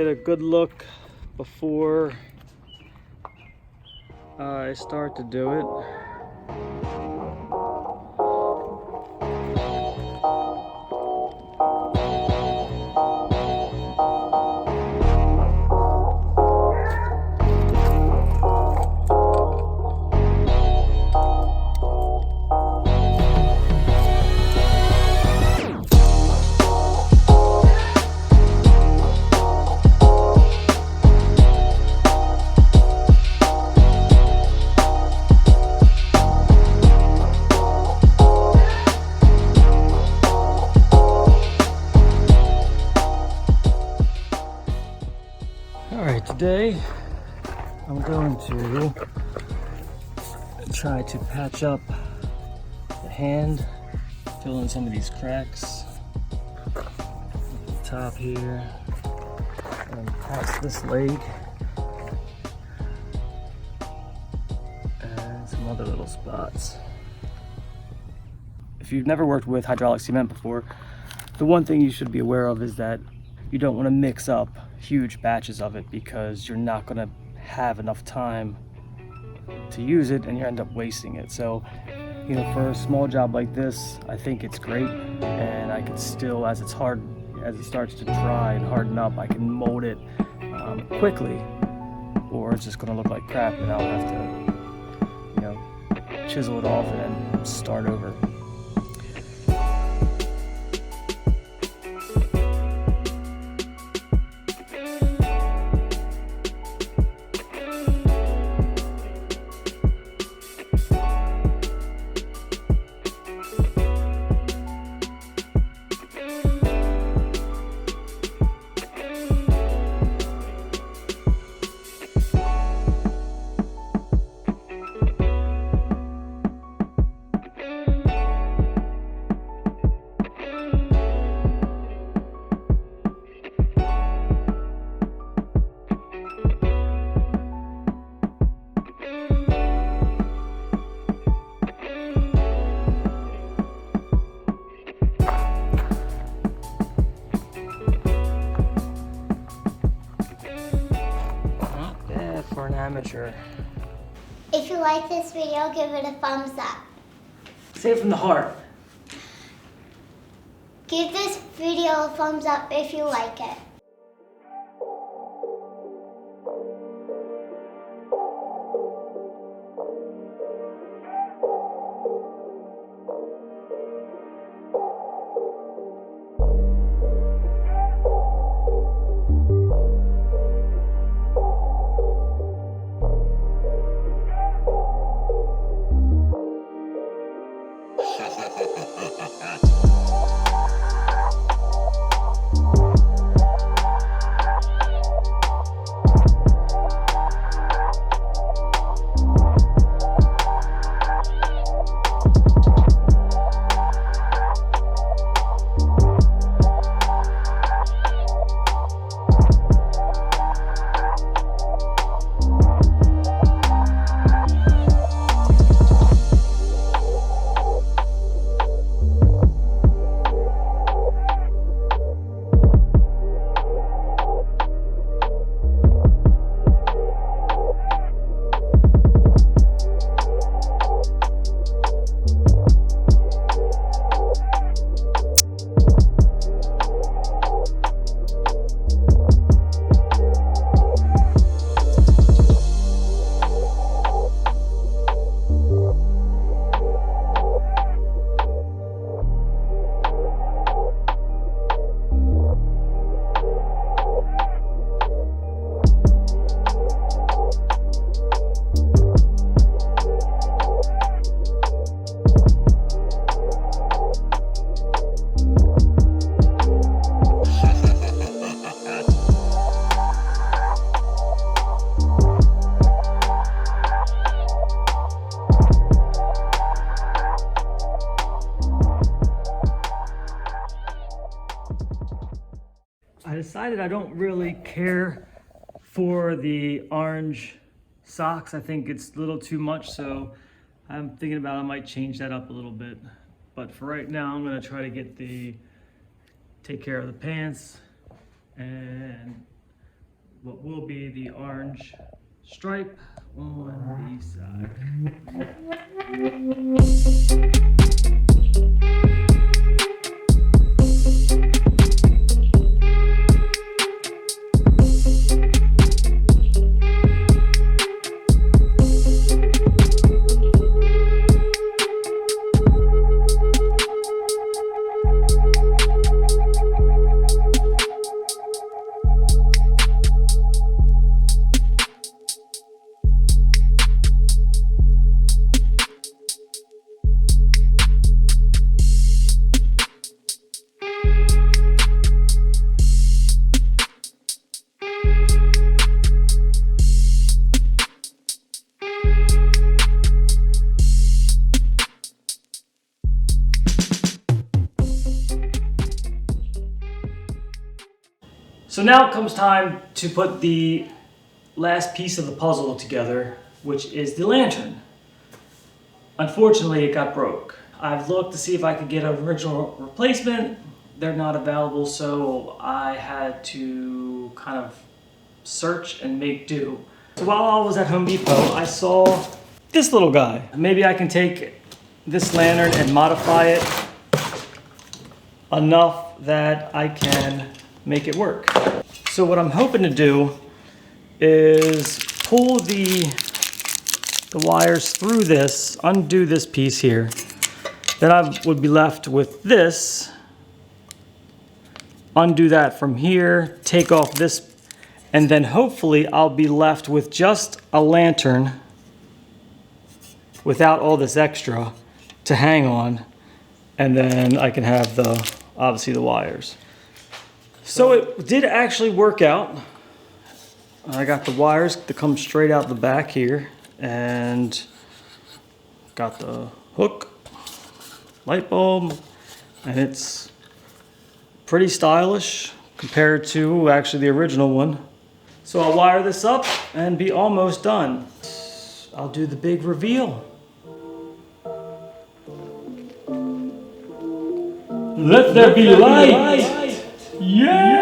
get a good look before I start to do it. Alright, today I'm going to try to patch up the hand, fill in some of these cracks at the top here, and patch this leg and some other little spots. If you've never worked with hydraulic cement before, the one thing you should be aware of is that you don't want to mix up huge batches of it because you're not going to have enough time to use it and you end up wasting it. So, you know, for a small job like this, I think it's great, and I can still, as it starts to dry and harden up, I can mold it quickly, or it's just going to look like crap and I'll have to, you know, chisel it off and then start over. For an amateur. If you like this video, give it a thumbs up. Say it from the heart. Give this video a thumbs up if you like it. I decided I don't really care for the orange socks. I think it's a little too much, so I'm thinking about I might change that up a little bit. But for right now, I'm gonna try to take care of the pants and what will be the orange stripe on the side. So now it comes time to put the last piece of the puzzle together, which is the lantern. Unfortunately, it got broke. I've looked to see if I could get an original replacement. They're not available, so I had to kind of search and make do. So while I was at Home Depot, I saw this little guy. Maybe I can take this lantern and modify it enough that I can make it work. So what I'm hoping to do is pull the wires through this, undo this piece here. Then I would be left with this, undo that from here, take off this, and then hopefully I'll be left with just a lantern without all this extra to hang on, and then I can have obviously the wires. So it did actually work out. I got the wires to come straight out the back here, and got the hook, light bulb, and it's pretty stylish compared to actually the original one. So I'll wire this up and be almost done. I'll do the big reveal. Let there be light! Yeah!